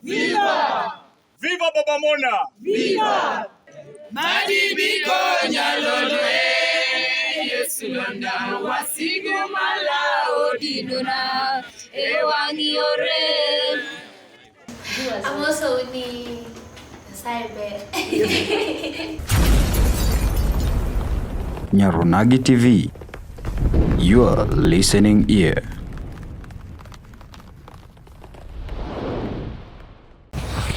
Viva! Viva Baba Mona! Viva! Madibiko nyalolwe Yesu landa wasigu mala odiduna ewangiore. I'm also with the side bed. Nyarunagi TV, your listening ear.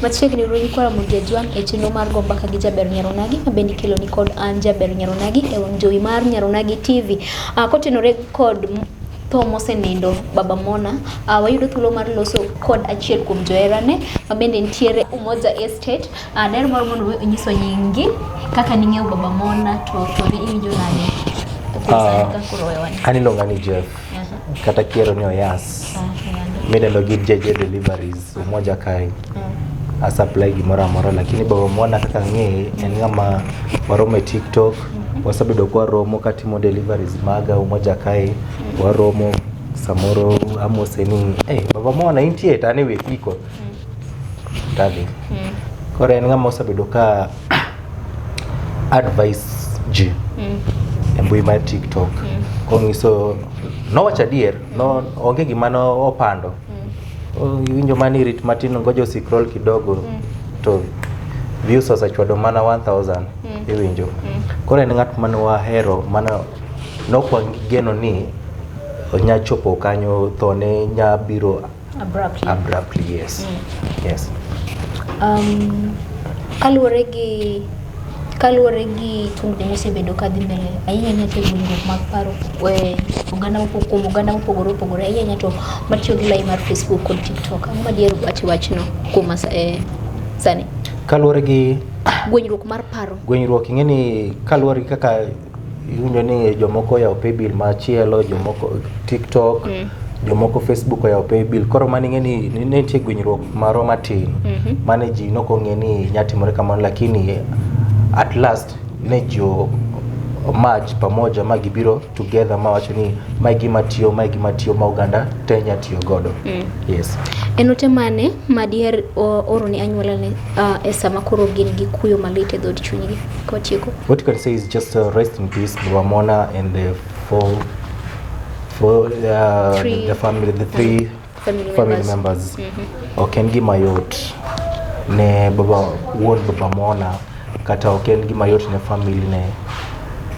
Machiegni rugi kwara mugejuan e chenro mar gomba ka gi jaber Nyarunagi mabendi kelo ni kod an jaber Nyarunagi e wang' jowi mar Nyarunagi TV. Kotenore kod Thomas Enindo Baba Mona, wayudo thuolo mar loso kod achiel kuom joherane mabende nitiere Umoja Estate. Der mar mondo onyiso nyingi kaka ning'eyo Baba Mona to ne iwinjo nade? Aniluonga ni Jeff. Kata kiero ni Oyas. Midendo gi JJ Deliveries Umoja kae. Supply gimoro amora, lakini Baba Mona kaka ng'e en ng'ama waromo e TikTok. Wasabedo kwa romo katimo deliveries maga Umoja kae. Waromo samoro amoseni Baba Mona intie tane wekiko tani kore en ng'ama osabedo ka advice ji e mbui mar TikTok kongiso no wacha dier no onge gima no opando winjo mani rit matino ngojo scroll kidogo to views osachwado mana 1000 iwinjo kore en ng'at mano wahero mana nokwangeno ni onya chopo kanyo thone nya biro abruptly yes. Yes. Kaluwore gi tungo mosebedo kadhi mbele ahinya nyaka winjruok mag paro oganda mopogore opogore ahinya to matiyo gi lai mar Facebook kod TikTok. Ang'o madier wachno kuom sani kaluwore gi gwenyruok mar paro? Gwenyruok ing'eni kaluwore gi kaka iwinjo ni jomoko yawo paybill machielo, jomoko TikTok, jomoko Facebook yawo paybill. Koro mani ng'eni ne nitie gwenyruok maro matin mane ji nokong'e ni nyatimore kamano, lakini at last ne jo merge pamoja magibiro together mawacho ni mai gima tiyo ma oganda te nya tiyo godo. Yes. Enote mane madier oro ni anyuola ne e sama koro gin gi kuyo malit e dhod chunygi kotieko? What you can say is just rest in peace Baba Mona and the three family members. Oken gima yot ne wuon Baba Mona kata oken gima yot ne family ne.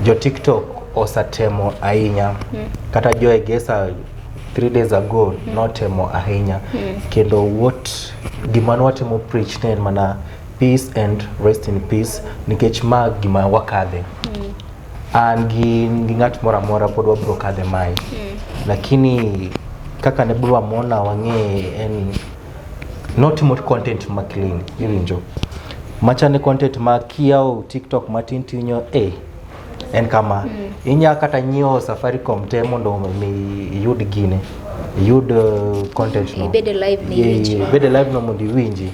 Jo TikTok osatemo ahinya kata jo egesa 3 days ago notemo ahinya kendo gima watemo preach ne mana peace and rest in peace nikech gima wakadhe an gi ng'at moro amora pod wabro kadhe mai lakini kaka ne Baba Mona wang'e en notimo content ma clean iwinjo machane content ma kiao TikTok matin tinyo en kama inya kata nyio Safaricom te mondo mi yud gine yud content no bede live no mondo winji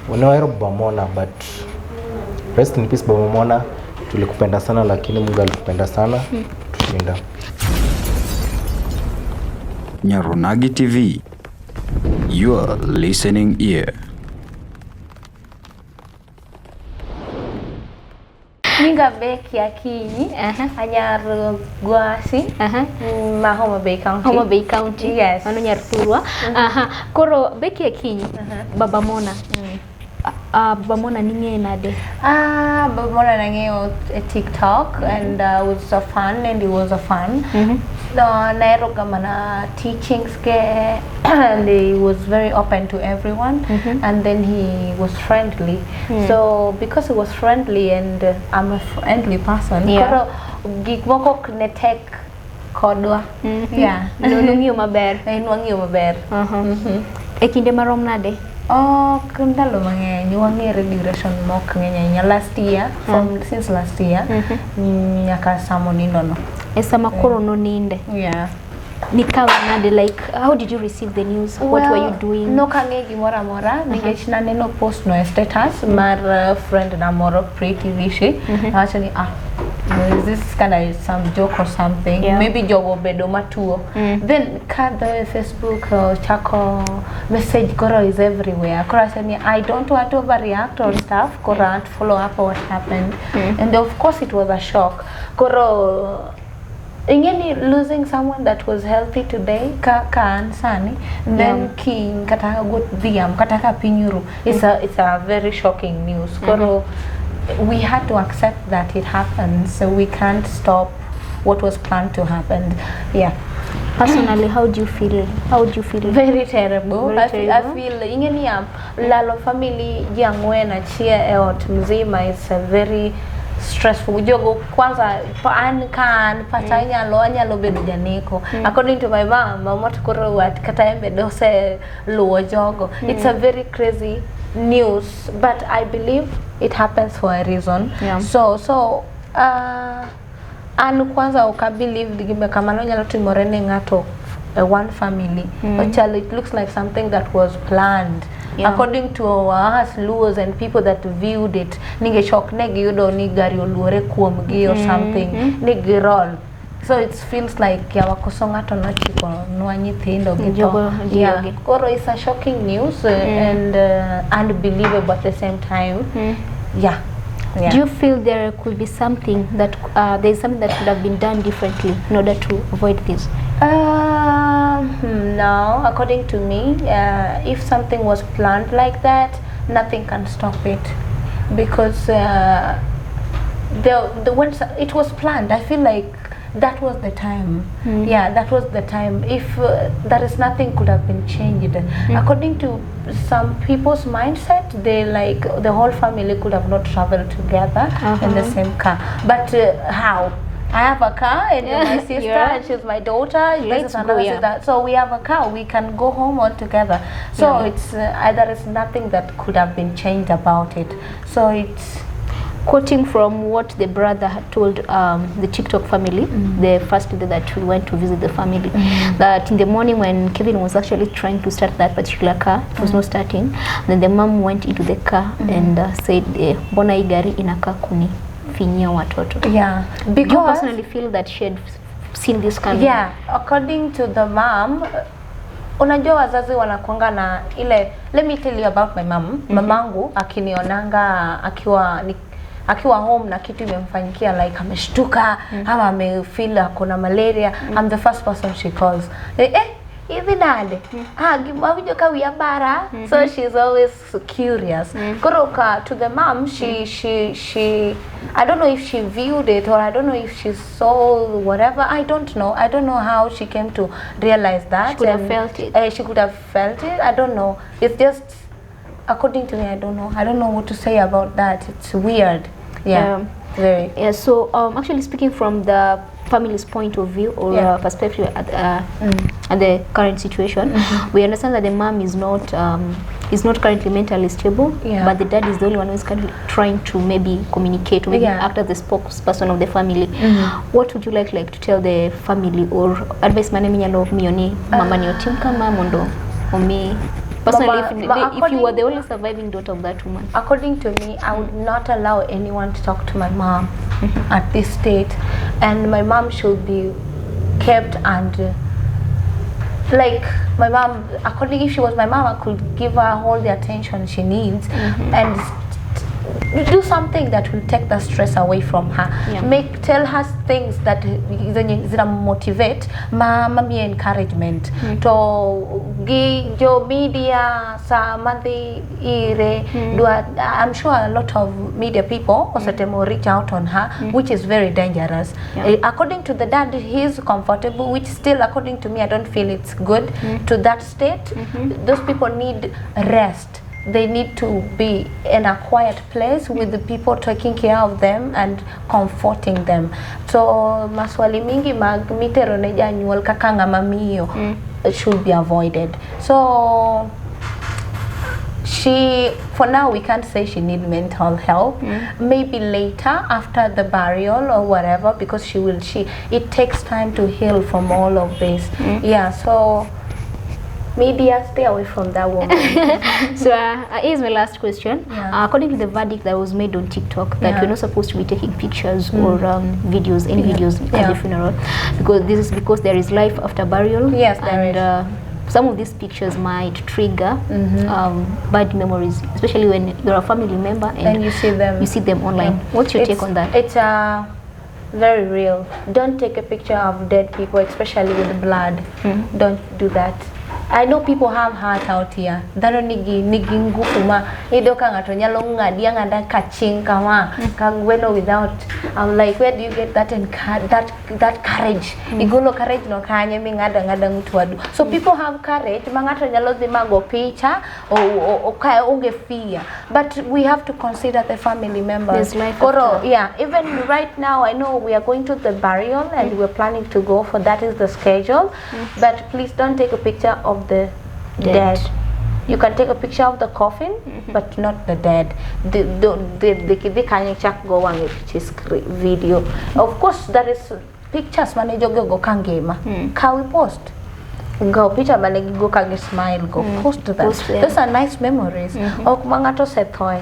unaero Baba Mona but rest in peace Baba Mona, tulikupenda sana lakini Mungu alikupenda sana tushinda. Nyarunagi TV, your listening ear. Ninga Becky Akinyi, anyar Gwasi, Homa Bay County. Yes. Mano nyar Turwa. Koro Becky Akinyi, Baba Mona. Baba Mona ning'e nade? Baba Mona nang'eyo TikTok and was a fan and he was a fan. Naero gamana teachings ke and he was very open to everyone and then he was friendly. So because he was friendly and I'm a friendly person, koro gik moko ne tek kodwa. Yeah. Nung'eyo maber. Nwang'eyo maber. E kinde marom nade? Kundalo mang'eny wang'ere duration mok ng'eny ahinya last year since last year nyaka samo nindo no. E sama koro no ninde? Yeah. Nikawa nade, like how did you receive the news? What were you doing? No kang'e gimoro amora nikech naneno post no status mar friend na moro Pretty Vishi. Awacho ni is this kind of some joke or something? Maybe jogo bedo matuo. Then the Facebook chako message koro is everywhere. Koro I don't want to overreact or stuff. Koro and follow up what happened. And of course it was a shock. Koro ingeni losing someone that was healthy today ka ansani, and then king kataka gut diam kataka pinyuru. It's a very shocking news. Koro we had to accept that it happened, so we can't stop what was planned to happen. Personally, how do you feel? Very terrible. I feel ingeni lalo family yangwe na chia eot mzima is a very stressful. Jogo kwanza kan patanya lo bedo janiko. According to my mom tukoro wat kataembe dose luo jogo. It's a very crazy news, but I believe it happens for a reason. So and kwanza ukabelieve digime kama nyalo timorene ngato one family. Actually it looks like something that was planned. According to us Luos and people that viewed it, ninge shock negi yudo ni gari oluore kuomgi or something, nigi roll. So it feels like wakosonga to nachiko nwa nyithindo gito. Koro it's a shocking news and unbelievable at the same time. Do you feel there could be something that there's something that could have been done differently in order to avoid this? No, according to me, if something was planned like that, nothing can stop it, because once it was planned, I feel like that was the time. That was the time. If there is nothing could have been changed. According to some people's mindset, they like the whole family could have not traveled together in the same car. But how? I have a car and my sister and she's my daughter. So we have a car. We can go home all together. So it's there is nothing that could have been changed about it. So it's quoting from what the brother had told the TikTok family the first day that we went to visit the family, that in the morning when Kevin was actually trying to start that particular car, it was not starting. Then the mom went into the car and said, "Bona hii gari inakaa kunifinyia watoto." Because do you personally feel that she had seen this coming? According to the mom, unajua wazazi wanakuanga na ile. Let me tell you about my mom. Mamangu akinionanga akiwa home na kitu imemfanyikia, like ameshtuka ama amefeel akona malaria, I'm the first person she calls. Hivi dade gimawijo ka wiya bara. So she's always curious. Koroka to the mom, she I don't know if she viewed it or I don't know if she saw whatever. I don't know how she came to realize that. She could have felt it. She could have felt it. I don't know. It's just according to me, I don't know what to say about that. It's weird. Very. So actually speaking from the family's point of view or perspective at the current situation, we understand that the mom is not currently mentally stable, but the dad is the only one who is currently trying to maybe communicate, maybe act as the spokesperson of the family. What would you like to tell the family or advice maneminyalo mioni mama ni otimka mamondo omi? Personally, if you were the only surviving daughter of that woman. According to me, I would not allow anyone to talk to my mom at this state. And my mom should be kept and like my mom, if she was my mom, I could give her all the attention she needs and do something that will take the stress away from her. Tell her things that motivate, mami encouragement. To give media sa mandi ire. I'm sure a lot of media people will reach out on her, which is very dangerous. According to the dad, he's comfortable, which still, according to me, I don't feel it's good to that state. Those people need rest. They need to be in a quiet place with the people taking care of them and comforting them. So maswali mingi magmitero neja nyuol kakanga mamiyo should be avoided. So for now we can't say she needs mental help. Maybe later after the burial or whatever, because it takes time to heal from all of this. So Media, stay away from that woman. So here's my last question. Yeah. According to the verdict that was made on TikTok, that we're not supposed to be taking pictures or videos, any videos at the funeral, because this is because there is life after burial. Yes, there is. Some of these pictures might trigger bad memories, especially when you're a family member and you see them. You see them online. What's your take on that? It's very real. Don't take a picture of dead people, especially with blood. Don't do that. I know people have heart out here. Daro nigi ngufuma. Ido ka ngato nyalo ngadi ngada kaching kama kangweno without. I'm like, where do you get that that courage? Igulo courage no kanye mi ngada mtu adu. So people have courage. Mangato nyalo zimago picha o kaya unge fear. But we have to consider the family members. Koro, yeah. Even right now, I know we are going to the burial and we're planning to go for that is the schedule. But please don't take a picture of the dead. You can take a picture of the coffin, but not the dead. The can check go on video. Of course, there is pictures manager go kangema. Can we post? Go picture manage go kage smile go post that. Those are nice memories. Oh, mangato setoy.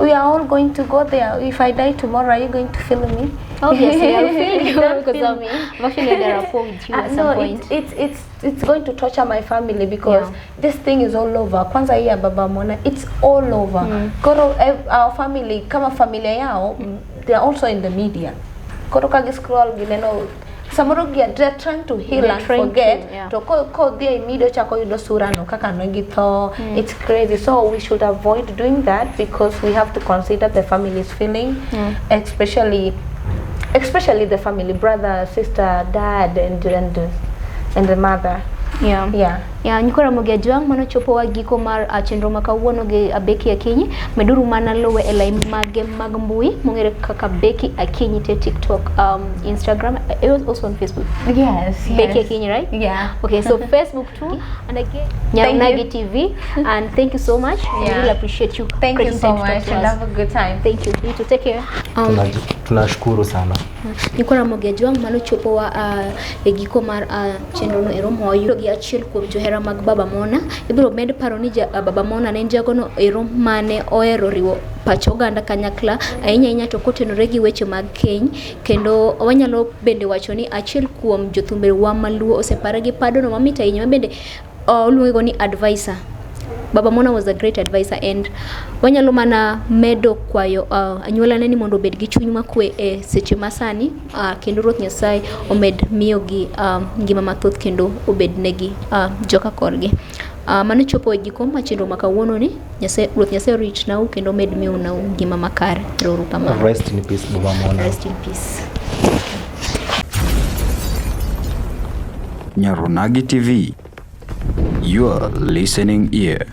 We are all going to go there. If I die tomorrow, are you going to film me? Obviously, I'll feel you because I'm actually there are with you at some point. It's going to torture my family because this thing is all over. Kwanza hii Baba Mona, it's all over. Koro our family, kama familia yao, they are also in the media. Koro kage scroll gileno. Samorogia, they're trying to heal and forget. To call the media chako yudo sura no kaka nogito. It's crazy. So we should avoid doing that because we have to consider the family's feeling, especially the family, brother, sister, dad, and the mother. Nyikora mogia juang mano chopo wa giko mar chenro makawuono gi Becky Akinyi meduru mana luwe e line mage mag mbui mongere kaka Becky Akinyi te TikTok, Instagram, it was also on Facebook. Yes. Becky Akinyi, right? Yeah. Okay, so Facebook too, and again Nyaunagi TV, and thank you so much. I really appreciate you. Thank you so much. I have a good time. Thank you. You too. Take care. Tunashukuru sana. Nyikora mogia juang mano chopo wa e giko mar chenro no ero moyo gi achiel kuom johera mag Baba Mona. Ibiro med paro ni Baba Mona ne jagono ero mane ohero riwo pacho oganda kanyakla ahinya to kotenore gi weche mag keny, kendo wanyalo bende wacho ni achiel kuom jothumbe wa maluo osepare gi padono mamita ahinya mabende oluongo ni advisor. Baba Mona was a great advisor, and wanyalo mana medo kwayo anyuola ne ni mondo bed gi chuny makwe e seche masani, kendo Ruoth Nyasaye omed miyo gi ngima mathoth kendo obed negi joka korgi. Mano chopo e giko chenro makawuono ni. Ruoth Nyasaye rit nau kendo med miyo nau ngima makare. Rest in peace, Baba Mona. Rest in peace. Nyaunagi TV, your listening ear.